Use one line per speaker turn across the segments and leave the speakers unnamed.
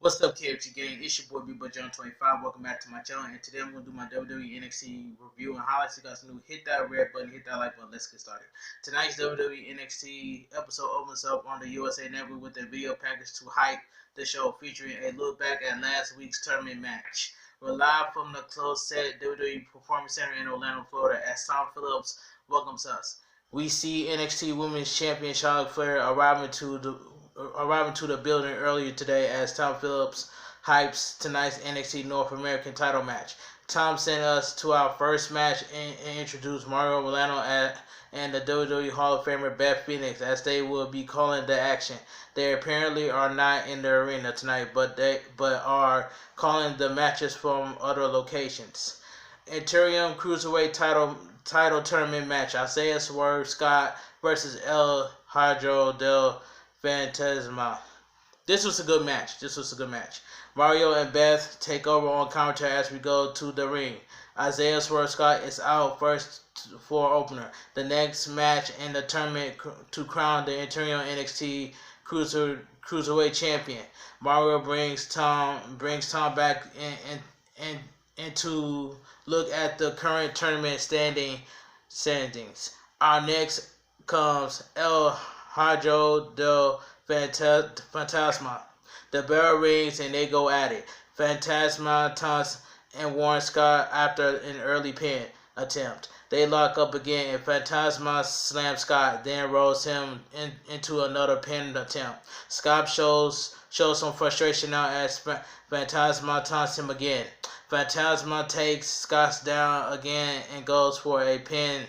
What's up, KFG gang? It's your boy B-Boy John 25. Welcome back to my channel. And today I'm going to do my WWE NXT review and highlights. You guys new, hit that red button, hit that like button. Let's get started. Tonight's WWE NXT episode opens up on the USA Network with a video package to hype the show, featuring a look back at last week's tournament match. We're live from the closed set WWE Performance Center in Orlando, Florida, as Tom Phillips welcomes us. We see NXT Women's Champion Charlotte Flair arriving to the building earlier today as Tom Phillips hypes tonight's NXT North American title match. Tom sent us to our first match and introduced Mario Milano and the WWE Hall of Famer Beth Phoenix as they will be calling the action. They apparently are not in the arena tonight, but are calling the matches from other locations. Interim Cruiserweight title tournament match: Isaiah Swerve Scott versus El Hijo del Fantasma. This was a good match. Mario and Beth take over on commentary as we go to the ring. Isaiah Swerve Scott is out first for opener. The next match in the tournament to crown the interim NXT Cruiserweight champion. Mario brings Tom back in to look at the current tournament standings. Our next comes El Hijo del Fantasma. The bell rings and they go at it. Fantasma taunts and warns Scott after an early pin attempt. They lock up again and Fantasma slams Scott, then rolls him into another pin attempt. Scott shows some frustration now as Fantasma taunts him again. Fantasma takes Scott down again and goes for a pin.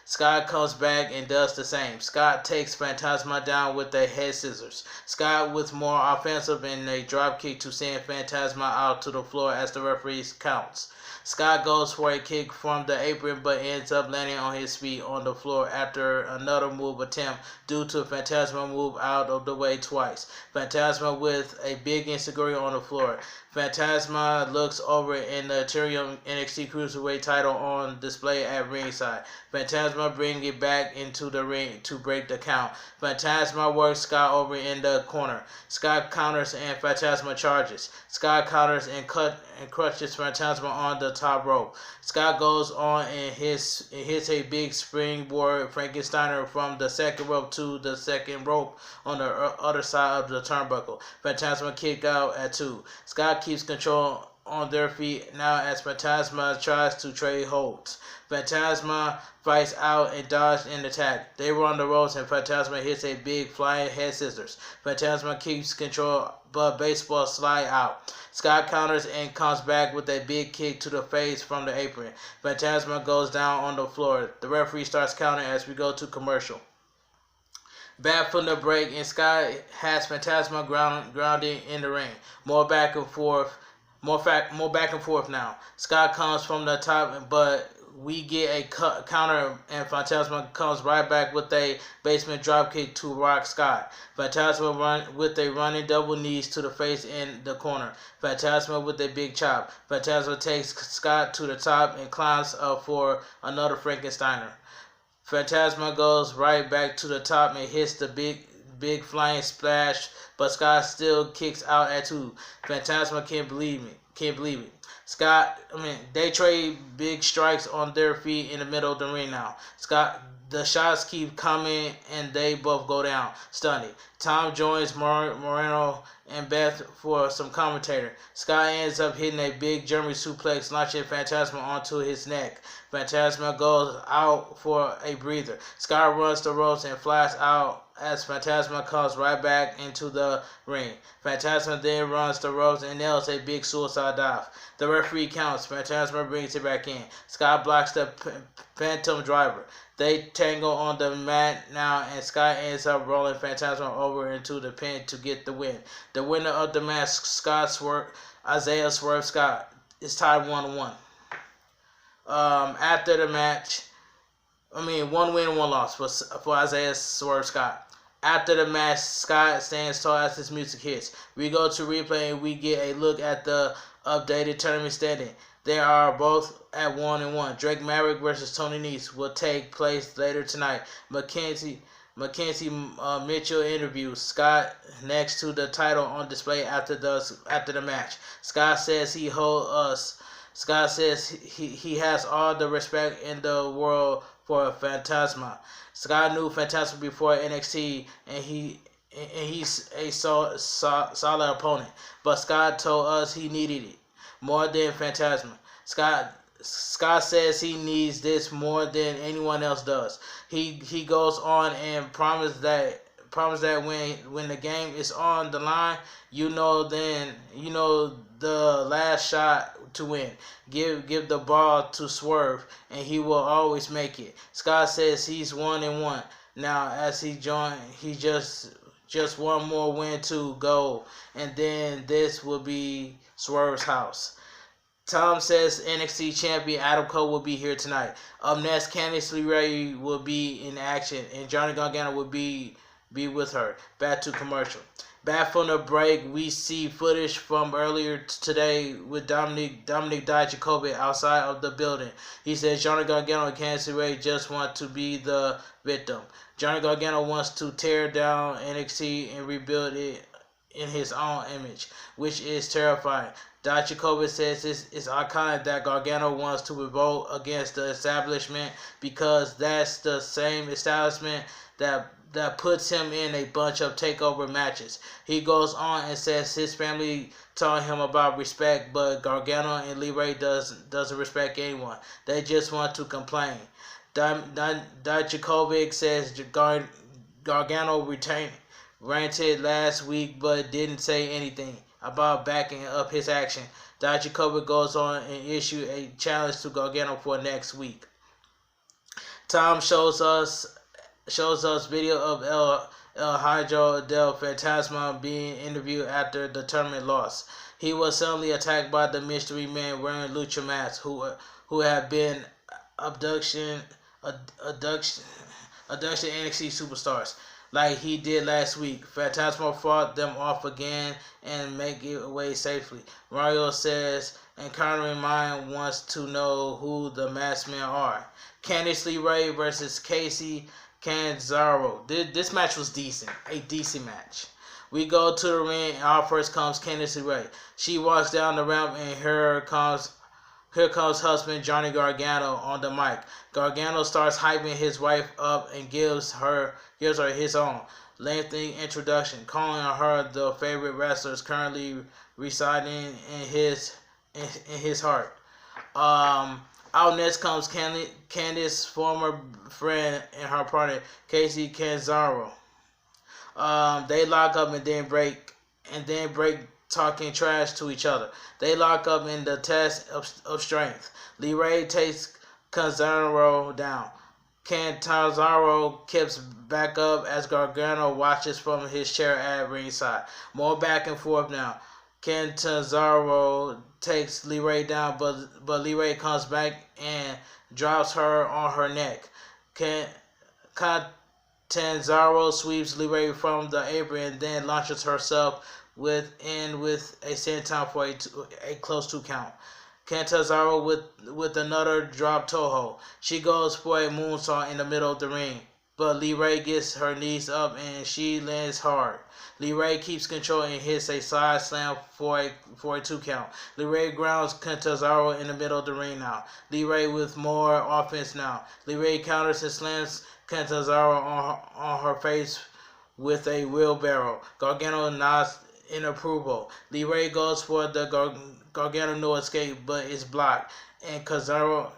Scott comes back and does the same. Scott takes Fantasma down with the head scissors. Scott with more offensive and a drop kick to send Fantasma out to the floor as the referee counts. Scott goes for a kick from the apron but ends up landing on his feet on the floor after another move attempt due to Fantasma move out of the way twice. Fantasma with a big insecurity on the floor. Fantasma looks over in the interim NXT Cruiserweight title on display at ringside. Fantasma brings it back into the ring to break the count. Fantasma works Scott over in the corner. Scott counters and Fantasma charges. Scott counters and crushes Fantasma on the top rope. Scott goes on and hits a big springboard Frankensteiner from the second rope to the second rope on the other side of the turnbuckle. Fantasma kick out at 2. Scott keeps control on their feet now as Fantasma tries to trade holds. Fantasma fights out and dodges an attack. They run the ropes and Fantasma hits a big flying head scissors. Fantasma keeps control but baseball slide out. Scott counters and comes back with a big kick to the face from the apron. Fantasma goes down on the floor. The referee starts counting as we go to commercial. Back from the break, and Scott has Fantasma grounded in the ring. More back and forth now. Scott comes from the top, but we get a counter, and Fantasma comes right back with a basement dropkick to rock Scott. Fantasma run with a running double knees to the face in the corner. Fantasma with a big chop. Fantasma takes Scott to the top and climbs up for another Frankensteiner. Fantasma goes right back to the top and hits the big flying splash, but Scott still kicks out at 2. Fantasma can't believe it. They trade big strikes on their feet in the middle of the ring now. The shots keep coming and they both go down, stunned. Tom joins Moreno and Beth for some commentator. Scott ends up hitting a big German suplex, launching Fantasma onto his neck. Fantasma goes out for a breather. Scott runs the ropes and flies out as Fantasma comes right back into the ring. Fantasma then runs the ropes and nails a big suicide dive. The referee counts. Fantasma brings it back in. Scott blocks the Phantom Driver. They tangle on the mat now, and Scott ends up rolling Fantasma over into the pin to get the win. The winner of the match, Isaiah Swerve Scott, is tied 1-1. After the match, 1 win, 1 loss for Isaiah Swerve Scott. After the match, Scott stands tall as his music hits. We go to replay and we get a look at the updated tournament standing. They are both at 1-1. Drake Maverick versus Tony Nese will take place later tonight. Mackenzie Mackenzie Mitchell interview. Scott next to the title on display after the match. Scott says he hold us. Scott says he has all the respect in the world for Phantasma. Scott knew Phantasma before NXT, and he's a solid opponent. But Scott told us he needed it more than Phantasma. Scott says he needs this more than anyone else does. He goes on and promises that when the game is on the line, the last shot to win. Give the ball to Swerve, and he will always make it. Scott says he's 1-1 now as he just one more win to go, and then this will be Swerve's house. Tom says NXT champion Adam Cole will be here tonight. Up next, Candice LeRae will be in action, and Johnny Gargano will be with her. Back to commercial. Back from the break, we see footage from earlier today with Dominic Dijakovic outside of the building. He says Johnny Gargano and Candice LeRae just want to be the victim. Johnny Gargano wants to tear down NXT and rebuild it in his own image, which is terrifying. Dijakovic says it's iconic that Gargano wants to revolt against the establishment because that's the same establishment that puts him in a bunch of takeover matches. He goes on and says his family taught him about respect, but Gargano and LeRae doesn't respect anyone. They just want to complain. Dijakovic says Gargano ranted last week but didn't say anything about backing up his action. Dijakovic goes on and issue a challenge to Gargano for next week. Tom shows us video of El Hijo del Fantasma being interviewed after the tournament loss. He was suddenly attacked by the mystery man wearing lucha masks who have been abduction NXT superstars like he did last week. Phantasma fought them off again and make it away safely. Mario says Encountering Mind wants to know who the masked men are. Candice LeRae versus Casey Canzaro. This match was decent. A decent match. We go to the ring and out first comes Candice LeRae. She walks down the ramp and here comes husband Johnny Gargano on the mic. Gargano starts hyping his wife up and gives her his own lengthy introduction, calling her the favorite wrestlers currently residing in his heart. Out next comes Candice's former friend and her partner Casey Canzaro. They lock up and then break talking trash to each other. They lock up in the test of strength. LeRae takes Canzaro down. Canzaro keeps back up as Gargano watches from his chair at ringside. More back and forth now. Canzaro takes LeRae down, but LeRae comes back and drops her on her neck. Canzaro sweeps LeRae from the apron and then launches herself with a senton for a close 2 count. Canzaro with another drop toe hold. She goes for a moonsault in the middle of the ring, but LeRae gets her knees up and she lands hard. LeRae keeps control and hits a side slam for a 2 count. LeRae grounds Canzaro in the middle of the ring now. LeRae with more offense now. LeRae counters and slams Canzaro on her face with a wheelbarrow. Gargano nods in approval. LeRae goes for the Gargano no escape, but is blocked, and Canzaro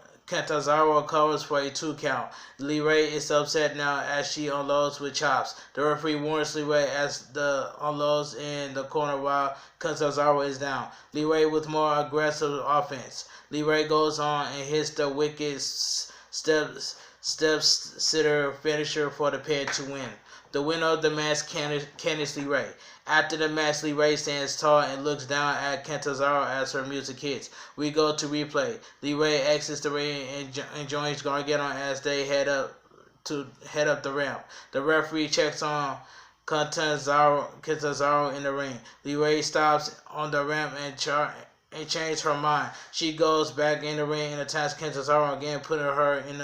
covers for a 2 count. LeRae is upset now as she unloads with chops. The referee warns LeRae as the unloads in the corner while Canzaro is down. LeRae with more aggressive offense. LeRae goes on and hits the wicked step sitter finisher for the pin to win. The winner of the match, Candice LeRae. After the match, LeRae stands tall and looks down at Canzaro as her music hits. We go to replay. LeRae exits the ring and joins Gargano as they head up the ramp. The referee checks on Canzaro in the ring. LeRae stops on the ramp changed her mind. She goes back in the ring and attacks Kenta again, putting her in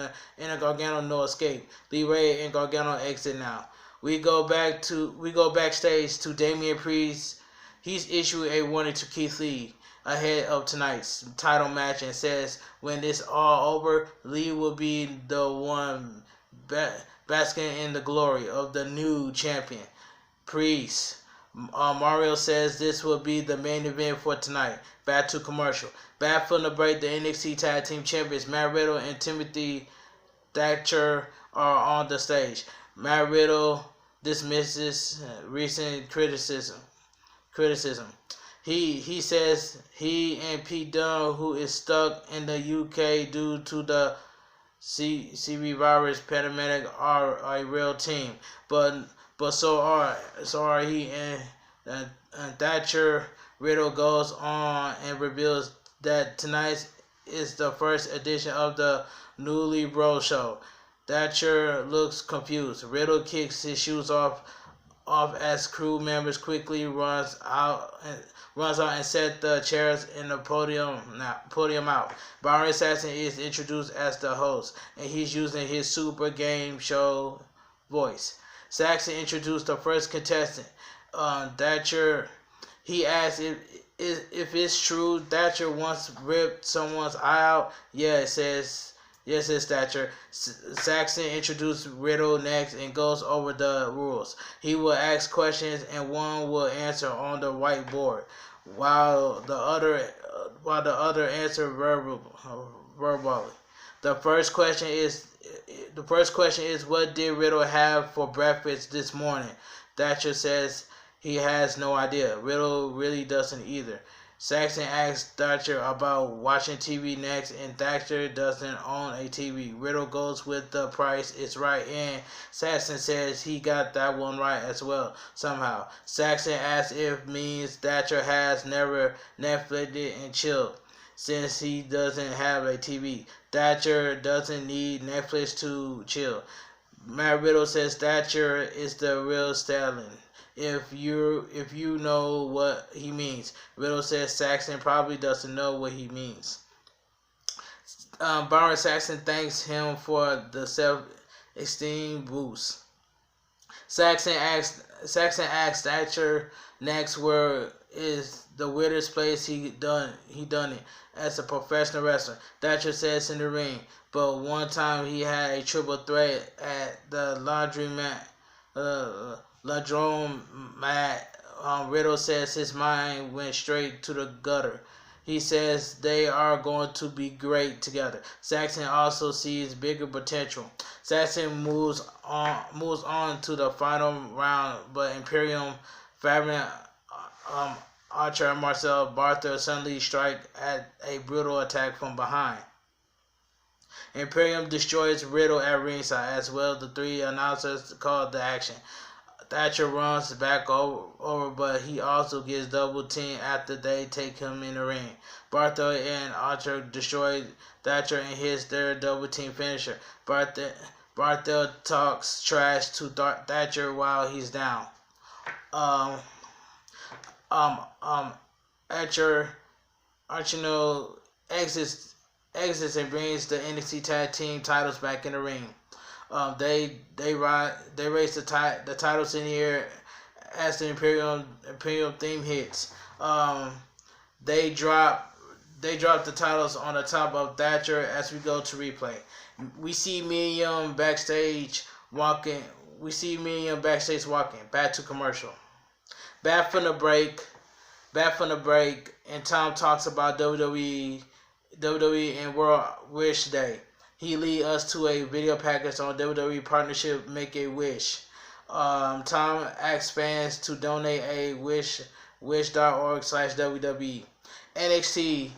a Gargano no escape. Lee Ray and Gargano exit now. We go backstage to Damian Priest. He's issued a warning to Keith Lee ahead of tonight's title match and says when this all over, Lee will be the one basking in the glory of the new champion, Priest. Mario says this will be the main event for tonight. Back to commercial. Back from the break, the NXT Tag Team Champions Matt Riddle and Timothy Thatcher are on the stage. Matt Riddle dismisses recent criticism. He says he and Pete Dunne, who is stuck in the UK due to the CV virus pandemic, are a real team. But so are he and Thatcher. Riddle goes on and reveals that tonight is the first edition of the Newly Bro Show. Thatcher looks confused. Riddle kicks his shoes off as crew members quickly runs out and set the chairs in the podium out. Byron Saxton is introduced as the host, and he's using his super game show voice. Saxton introduced the first contestant, Thatcher. He asks if it's true Thatcher once ripped someone's eye out. Yes, says Thatcher. Saxton introduced Riddle next and goes over the rules. He will ask questions and one will answer on the whiteboard, while the other answer verbally. The first question is what did Riddle have for breakfast this morning? Thatcher says he has no idea. Riddle really doesn't either. Saxton asks Thatcher about watching TV next, and Thatcher doesn't own a TV. Riddle goes with the price is right, and Saxton says he got that one right as well, somehow. Saxton asks if means Thatcher has never Netflixed and chilled, since he doesn't have a TV. Thatcher doesn't need Netflix to chill. Matt Riddle says Thatcher is the real stallion. If you know what he means. Riddle says Saxton probably doesn't know what he means. Byron Saxton thanks him for the self-esteem boost. Saxton asks Thatcher next where is the weirdest place he done it as a professional wrestler. Thatcher says in the ring, but one time he had a triple threat at the laundromat. Riddle says his mind went straight to the gutter. He says they are going to be great together. Saxton also sees bigger potential. Saxton moves on to the final round, but Imperium, Fabian, Archer, and Marcel Barthel suddenly strike at a brutal attack from behind. Imperium destroys Riddle at ringside as well. The three announcers called the action. Thatcher runs back over, but he also gets double teamed after they take him in the ring. Barthel and Archer destroy Thatcher and hits their double team finisher. Barthel talks trash to Thatcher while he's down. Archino exits and brings the NXT Tag Team titles back in the ring. They raise the titles in here as the Imperium theme hits. They drop the titles on the top of Thatcher as we go to replay. We see Miriam backstage walking. Back to commercial. Back from the break, and Tom talks about WWE and World Wish Day. He leads us to a video package on WWE partnership Make a Wish. Tom asks fans to donate a wish.org/WWE. NXT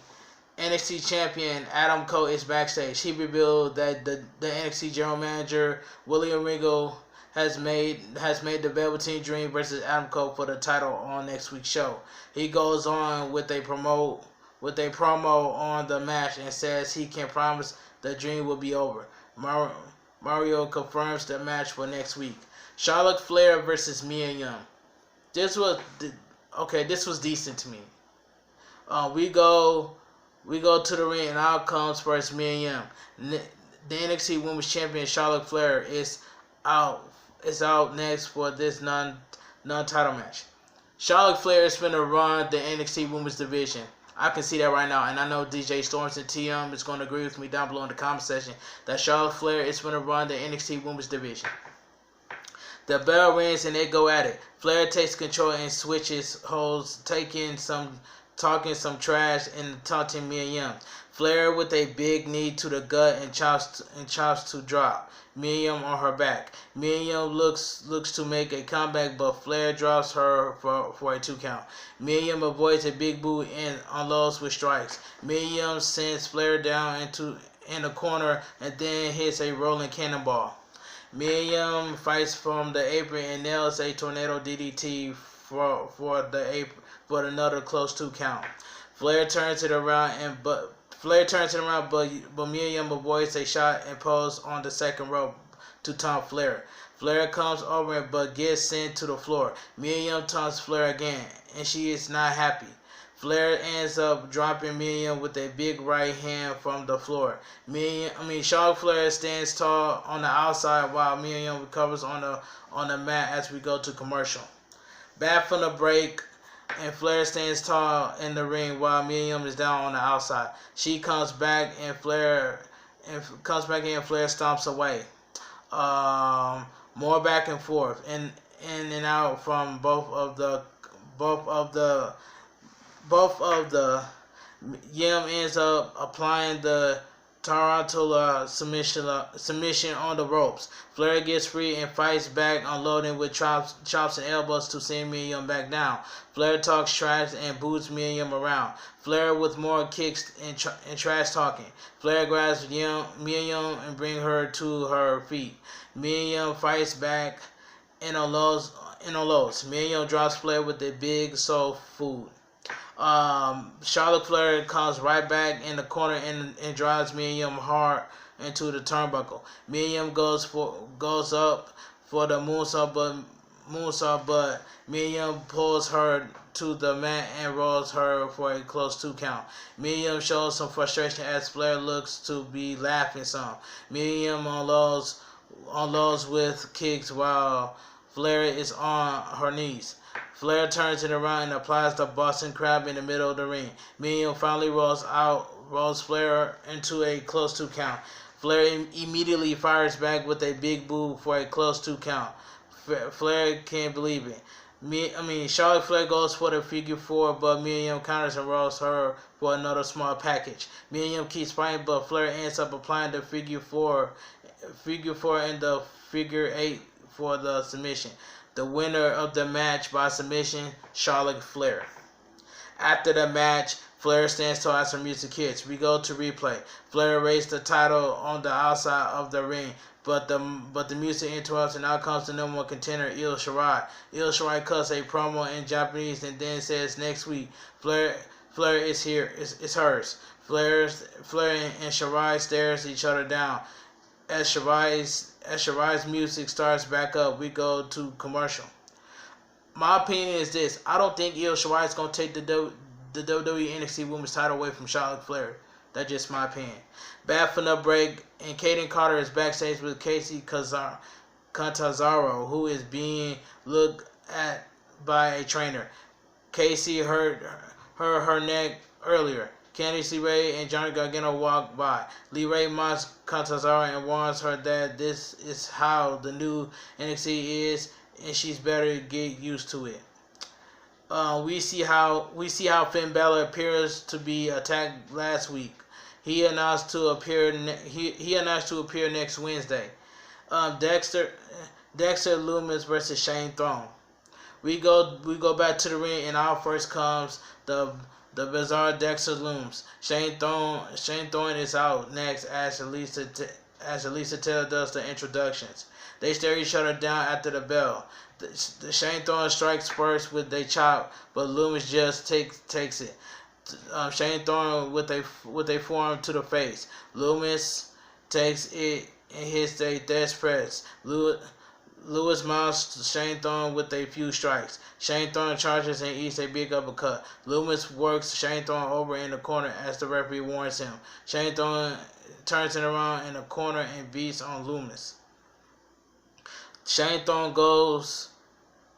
champion Adam Cole is backstage. He revealed that the NXT general manager William Regal has made the Velveteen Dream versus Adam Cole for the title on next week's show. He goes on with a promo on the match and says he can promise the Dream will be over. Mario confirms the match for next week. Charlotte Flair versus Mia Yim. This was decent to me. We go to the ring, and out comes first Miriam. The NXT Women's Champion Charlotte Flair out is out next for this non-title match. Charlotte Flair is going to run the NXT Women's Division. I can see that right now, and I know DJ Storms and TM is going to agree with me down below in the comment section that Charlotte Flair is going to run the NXT Women's Division. The bell rings and they go at it. Flair takes control and switches holds, talking some trash and taunting Miriam. Flair with a big knee to the gut and chops to drop Miriam on her back. Miriam looks to make a comeback, but Flair drops her for a 2 count. Miriam avoids a big boot and unloads with strikes. Miriam sends Flair down in the corner and then hits a rolling cannonball. Miriam fights from the apron and nails a tornado DDT for another close 2 count. Flair turns it around, but Miriam avoids a shot and pulls on the second rope to taunt Flair. Flair comes over but gets sent to the floor. Miriam taunts Flair again, and she is not happy. Flair ends up dropping Miriam with a big right hand from the floor. Charlotte Flair stands tall on the outside while Miriam recovers on the mat as we go to commercial. Back from the break, and Flair stands tall in the ring while Miriam is down on the outside. She comes back and Flair stomps away. More back and forth, in and out from both of the. Yim ends up applying the Tarantula submission on the ropes. Flair gets free and fights back, unloading with chops and elbows to send Miriam back down. Flair talks trash and boots Miriam around. Flair with more kicks and trash talking. Flair grabs Miriam and brings her to her feet. Miriam fights back and unloads. Miriam drops Flair with a big soul food. Charlotte Flair comes right back in the corner and drives Miriam hard into the turnbuckle. Miriam goes up for the moonsault, but Miriam pulls her to the mat and rolls her for a close 2 count. Miriam shows some frustration as Flair looks to be laughing some. Miriam unloads with kicks while Flair is on her knees. Flair turns it around and applies the Boston Crab in the middle of the ring. Miriam finally rolls Flair into a close 2 count. Flair immediately fires back with a big boot for a close 2 count. Flair can't believe it. Charlotte Flair goes for the figure 4, but Miriam counters and rolls her for another small package. Miriam keeps fighting, but Flair ends up applying the figure 4 and the figure 8 for the submission. The winner of the match by submission, Charlotte Flair. After the match, Flair stands tall as her music hits. We go to replay. Flair raised the title on the outside of the ring, but the music interrupts and out comes the number 1 contender, Io Shirai. Io Shirai cuts a promo in Japanese and then says next week, Flair is here, it's hers. Flair and Shirai stares each other down. As Shirai's music starts back up, we go to commercial. My opinion is this: I don't think Io Shirai is going to take the WWE NXT Women's title away from Charlotte Flair. That's just my opinion. Back from the break, and Kaden Carter is backstage with Casey Catanzaro, who is being looked at by a trainer. Casey hurt her neck earlier. Candice LeRae and Johnny Gargano walk by. LeRae mocks Catanzaro and warns her that this is how the new NXT is, and she's better get used to it. We see how Finn Balor appears to be attacked last week. He announced to appear next Wednesday. Dexter Lumis versus Shane Thorne. We go back to the ring, and out first comes the bizarre Dexter Loomis. Shane Thorne is out next as Elisa Taylor does the introductions. They stare each other down after the bell. The Shane Thorne strikes first with a chop, but Loomis just takes it. Shane Thorne with a forearm to the face. Loomis takes it and hits a death press. Lewis mounts Shane Thorne with a few strikes. Shane Thorne charges and eats a big uppercut. Loomis works Shane Thorne over in the corner as the referee warns him. Shane Thorne turns it around in the corner and beats on Loomis. Shane Thorne goes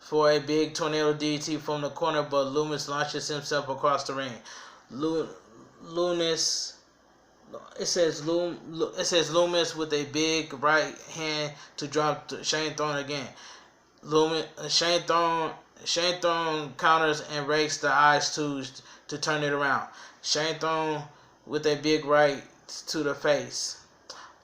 for a big tornado DT from the corner, but Loomis launches himself across the ring. It says Loomis with a big right hand to drop Shane Thorne again. Shane Thorne counters and rakes the eyes to turn it around. Shane Thorne with a big right to the face.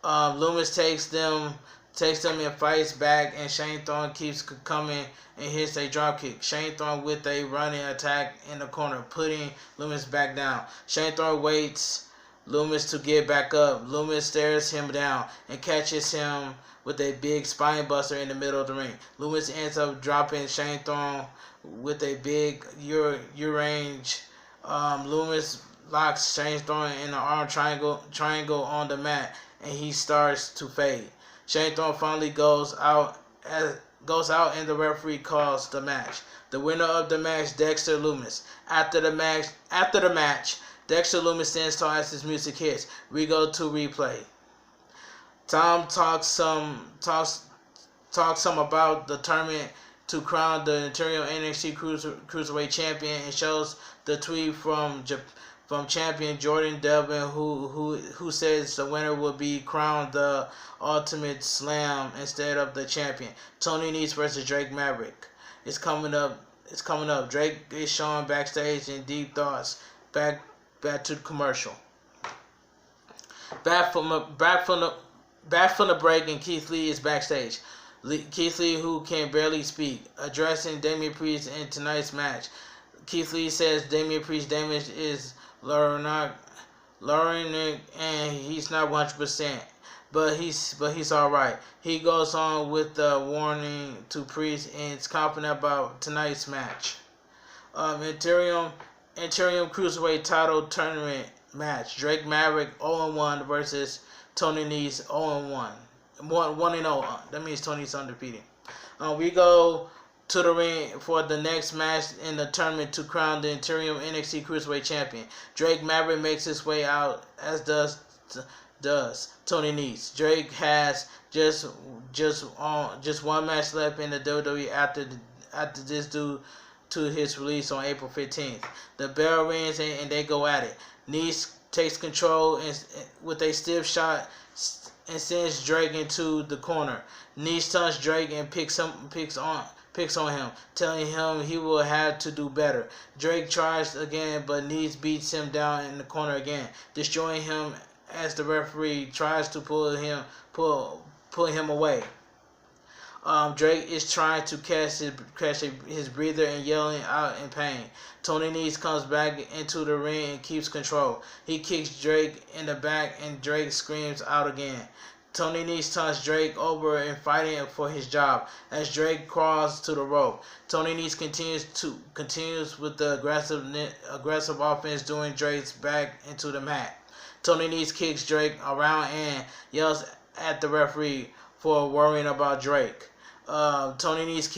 Loomis takes them and fights back, and Shane Thorne keeps coming and hits a dropkick. Shane Thorne with a running attack in the corner, putting Loomis back down. Shane Thorne waits Loomis to get back up. Loomis stares him down and catches him with a big spine buster in the middle of the ring. Loomis ends up dropping Shane Thorne with a big U-range. Loomis locks Shane Thorne in the arm triangle on the mat, and he starts to fade. Shane Thorne finally goes out and the referee calls the match. The winner of the match, Dexter Loomis. After the match, Dexter Loomis stands tall as his music hits. We go to replay. Tom talks some about the tournament to crown the interim NXT Cruiserweight Champion and shows the tweet from champion Jordan Devlin who says the winner will be crowned the Ultimate Slam instead of the champion. Tony Nese versus Drake Maverick. It's coming up. Drake is shown backstage in deep thoughts. Back to the commercial. Back from the break, and Keith Lee is backstage. Keith Lee, who can barely speak, addressing Damien Priest in tonight's match. Keith Lee says Damien Priest's damage is learning, and he's not 100%, but he's all right. He goes on with the warning to Priest and is confident about tonight's match. Interim Cruiserweight title tournament match. Drake Maverick 0-1 versus Tony Nese 0-1. 1-0. That means Tony's undefeated. We go to the ring for the next match in the tournament to crown the interim NXT Cruiserweight Champion. Drake Maverick makes his way out, as does Tony Nese. Drake has just one match left in the WWE after this due to his release on April 15th. The bell rings and they go at it. Nese takes control with a stiff shot and sends Drake into the corner. Nese taunts Drake and picks on him, telling him he will have to do better. Drake tries again, but Nese beats him down in the corner again, destroying him as the referee tries to pull him away. Drake is trying to catch his breather and yelling out in pain. Tony Nese comes back into the ring and keeps control. He kicks Drake in the back and Drake screams out again. Tony Nese taunts Drake over and fighting for his job as Drake crawls to the rope. Tony Nese continues with the aggressive offense, doing Drake's back into the mat. Tony Nese kicks Drake around and yells at the referee for worrying about Drake. Tony Nese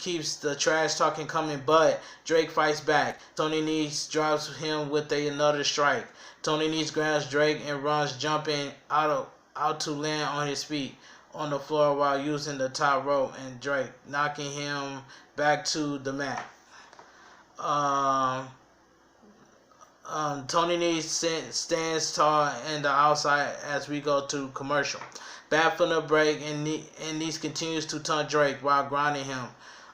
keeps the trash talking coming, but Drake fights back. Tony Nese drops him with another strike. Tony Nese grabs Drake and runs, jumping out to land on his feet on the floor while using the top rope, and Drake knocking him back to the mat. Tony Nese stands tall in the outside as we go to commercial. Back from the break, and Nese continues to taunt Drake while grinding him.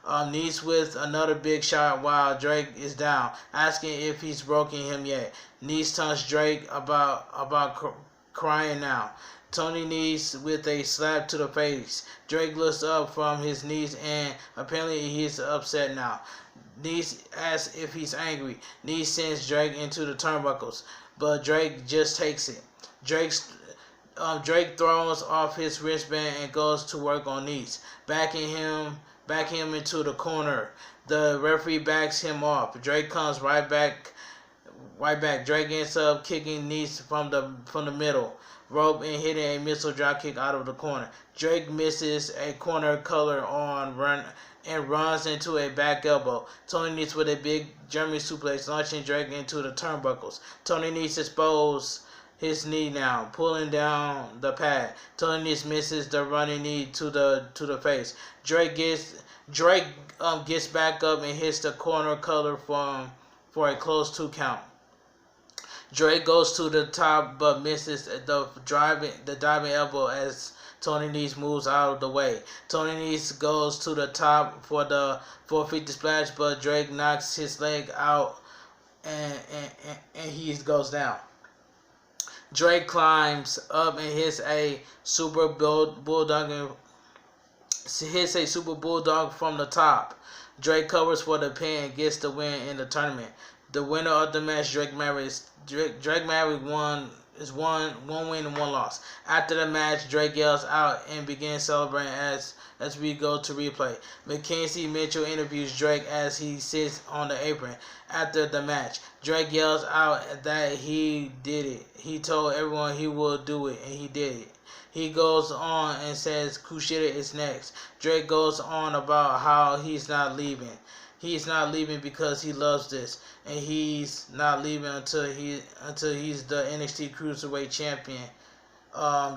Nese with another big shot while Drake is down, asking if he's broken him yet. Nese taunts Drake about crying now. Tony Nese with a slap to the face. Drake looks up from his knees and apparently he's upset now. Nese asks if he's angry. Nese sends Drake into the turnbuckles, but Drake just takes it. Drake throws off his wristband and goes to work on Nese, backing him into the corner. The referee backs him off. Drake comes right back right back. Drake ends up kicking knees from the middle rope and hitting a missile drop kick out of the corner. Drake misses a corner collar on run and runs into a back elbow. Tony Nese with a big German suplex, launching Drake into the turnbuckles. Tony Nese exposes his knee now, pulling down the pad. Tony Nese misses the running knee to the face. Drake gets back up and hits the corner collar for a close 2 count. Drake goes to the top but misses the diving elbow as Tony Nese moves out of the way. Tony Nese goes to the top for the 450 splash, but Drake knocks his leg out and he goes down. Drake climbs up and hits a super bulldog from the top. Drake covers for the pin and gets the win in the tournament. The winner of the match, Drake Maverick won one win and 1 loss. After the match, Drake yells out and begins celebrating as we go to replay. Mackenzie Mitchell interviews Drake as he sits on the apron. After the match, Drake yells out that he did it. He told everyone he would do it, and he did it. He goes on and says Kushida is next. Drake goes on about how he's not leaving. He's not leaving because he loves this, and he's not leaving until he's the NXT Cruiserweight Champion.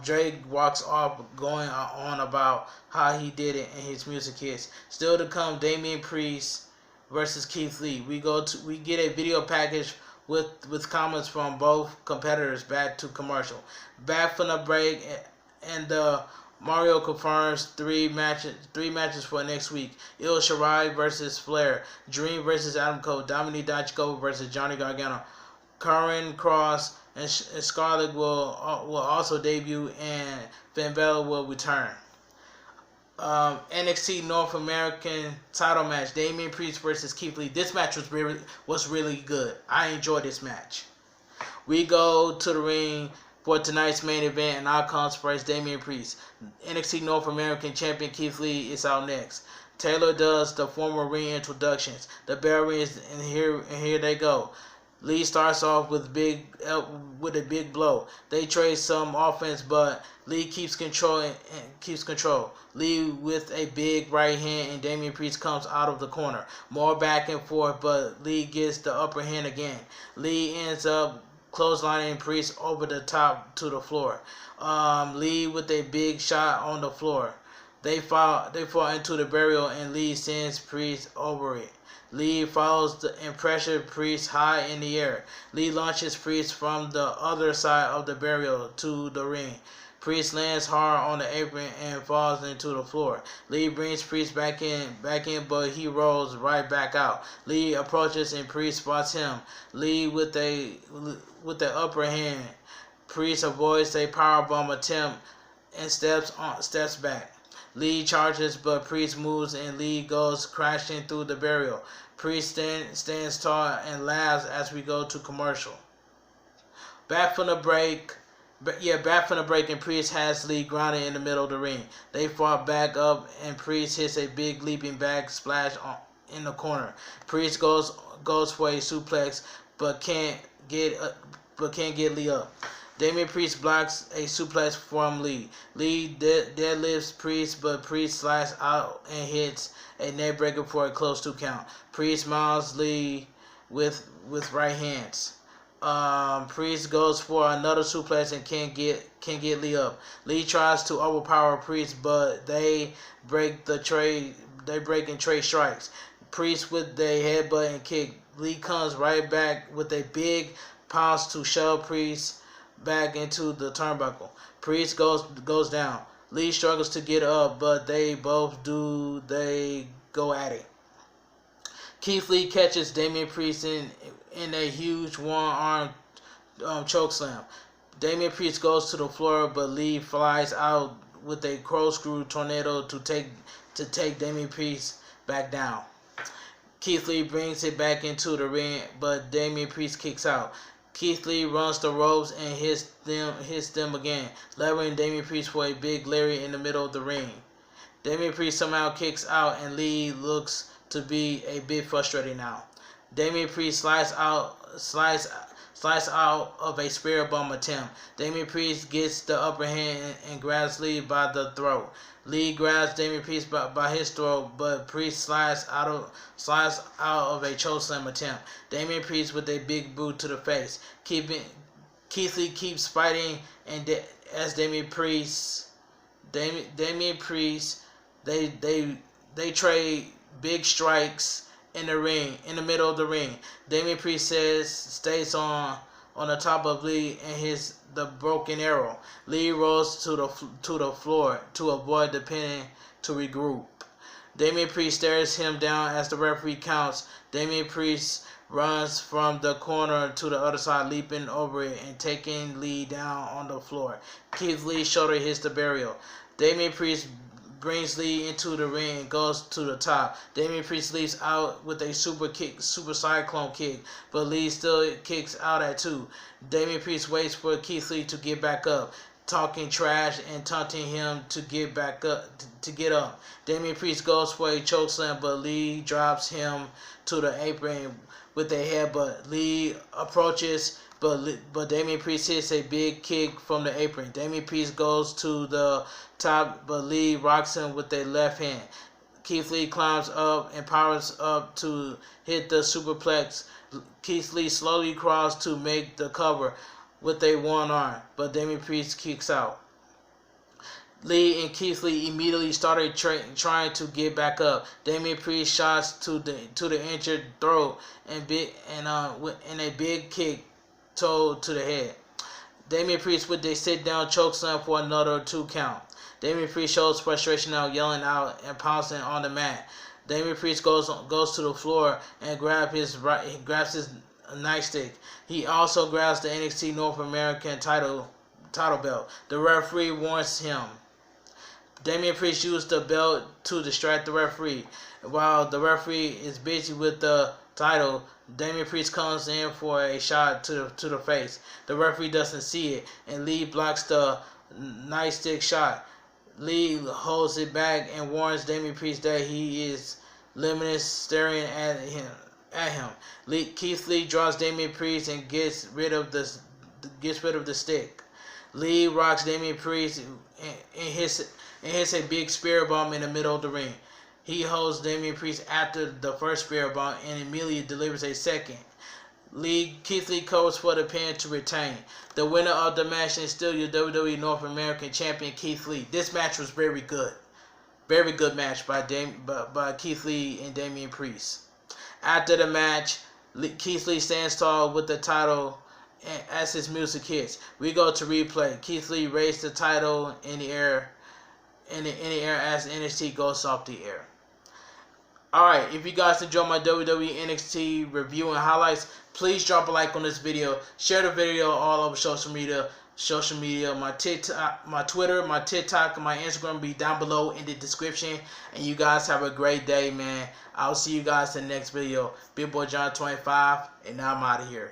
Drake walks off, going on about how he did it and his music hits. Still to come, Damien Priest versus Keith Lee. We get a video package with comments from both competitors. Back to commercial. Back from the break, and Mario confirms three matches for next week. Il Shirai versus Flair, Dream versus Adam Cole, Dominic Dijakovic versus Johnny Gargano. Karen Cross and Scarlett will also debut, and Finn Balor will return. NXT North American title match: Damien Priest versus Keith Lee. This match was really good. I enjoyed this match. We go to the ring for tonight's main event, and our comes first, Damien Priest. NXT North American Champion Keith Lee is out next. Taylor does the formal ring introductions. The bell rings, and here they go. Lee starts off with a big blow. They trade some offense, but Lee keeps control. Lee with a big right hand, and Damien Priest comes out of the corner. More back and forth, but Lee gets the upper hand again. Lee ends up clotheslining Priest over the top to the floor. Lee with a big shot on the floor. They fall into the burial, and Lee sends Priest over it. Lee follows and pressures Priest high in the air. Lee launches Priest from the other side of the burial to the ring. Priest lands hard on the apron and falls into the floor. Lee brings Priest back in, but he rolls right back out. Lee approaches and Priest spots him. Lee with the upper hand. Priest avoids a powerbomb attempt and steps back. Lee charges, but Priest moves and Lee goes crashing through the burial. Priest stands tall and laughs as we go to commercial. Back from the break, and Priest has Lee grounded in the middle of the ring. They fall back up, and Priest hits a big leaping back splash in the corner. Priest goes for a suplex, but can't get Lee up. Damien Priest blocks a suplex from Lee. Lee deadlifts Priest, but Priest slides out and hits a neckbreaker for a close 2 count. Priest mounts Lee with right hands. Priest goes for another suplex and can't get Lee up. Lee tries to overpower Priest, but they break in trade strikes. Priest with the headbutt and kick. Lee comes right back with a big pounce to shove Priest back into the turnbuckle. Priest goes down. Lee struggles to get up, but they both do. They go at it. Keith Lee catches Damien Priest in a huge one-arm chokeslam. Damien Priest goes to the floor, but Lee flies out with a corkscrew tornado to take Damien Priest back down. Keith Lee brings it back into the ring, but Damien Priest kicks out. Keith Lee runs the ropes and hits them again, leveling Damien Priest for a big Larry in the middle of the ring. Damien Priest somehow kicks out, and Lee looks to be a bit frustrated now. Damien Priest slides out of a spirit bomb attempt. Damien Priest gets the upper hand and grabs Lee by the throat. Lee grabs Damien Priest by his throat, but Priest slides out of a chokeslam attempt. Damien Priest with a big boot to the face. Keith Lee keeps fighting, and as Damien Priest, they trade big strikes in the ring, in the middle of the ring. Damien Priest stays on the top of Lee and the broken arrow. Lee rolls to the floor to avoid the pin to regroup. Damien Priest stares him down as the referee counts. Damien Priest runs from the corner to the other side, leaping over it and taking Lee down on the floor. Keith Lee's shoulder hits the barrier. Damien Priest brings Lee into the ring and goes to the top. Damien Priest leaps out with a super cyclone kick, but Lee still kicks out at 2. Damien Priest waits for Keith Lee to get back up, talking trash and taunting him to get up. Damien Priest goes for a chokeslam, but Lee drops him to the apron with a headbutt. Lee approaches, but Damien Priest hits a big kick from the apron. Damien Priest goes to the top, but Lee rocks him with a left hand. Keith Lee climbs up and powers up to hit the superplex. Keith Lee slowly crawls to make the cover with a one arm, but Damien Priest kicks out. Lee and Keith Lee immediately started trying to get back up. Damien Priest shots to the injured throat and a big kick to the head. Damien Priest with a sit-down chokeslam for another 2 count. Damien Priest shows frustration now, yelling out and pouncing on the mat. Damien Priest goes to the floor and grabs his nightstick. He also grabs the NXT North American title belt. The referee warns him. Damien Priest used the belt to distract the referee. While the referee is busy with the title, Damien Priest comes in for a shot to the face. The referee doesn't see it, and Lee blocks the nightstick shot. Lee holds it back and warns Damien Priest that he is limited, staring at him. Keith Lee draws Damien Priest and gets rid of the stick. Lee rocks Damien Priest and hits a big spear bomb in the middle of the ring. He holds Damien Priest after the first spear bomb and immediately delivers a second. Keith Lee covers for the pin to retain. The winner of the match is still your WWE North American Champion, Keith Lee. This match was very good. Very good match by Keith Lee and Damien Priest. After the match, Keith Lee stands tall with the title as his music hits. We go to replay. Keith Lee raised the title in the air as NXT goes off the air. Alright, if you guys enjoyed my WWE NXT review and highlights, please drop a like on this video. Share the video all over social media. My TikTok, my Twitter, my TikTok, and my Instagram will be down below in the description. And you guys have a great day, man. I'll see you guys in the next video. Big Boy John 25, and now I'm out of here.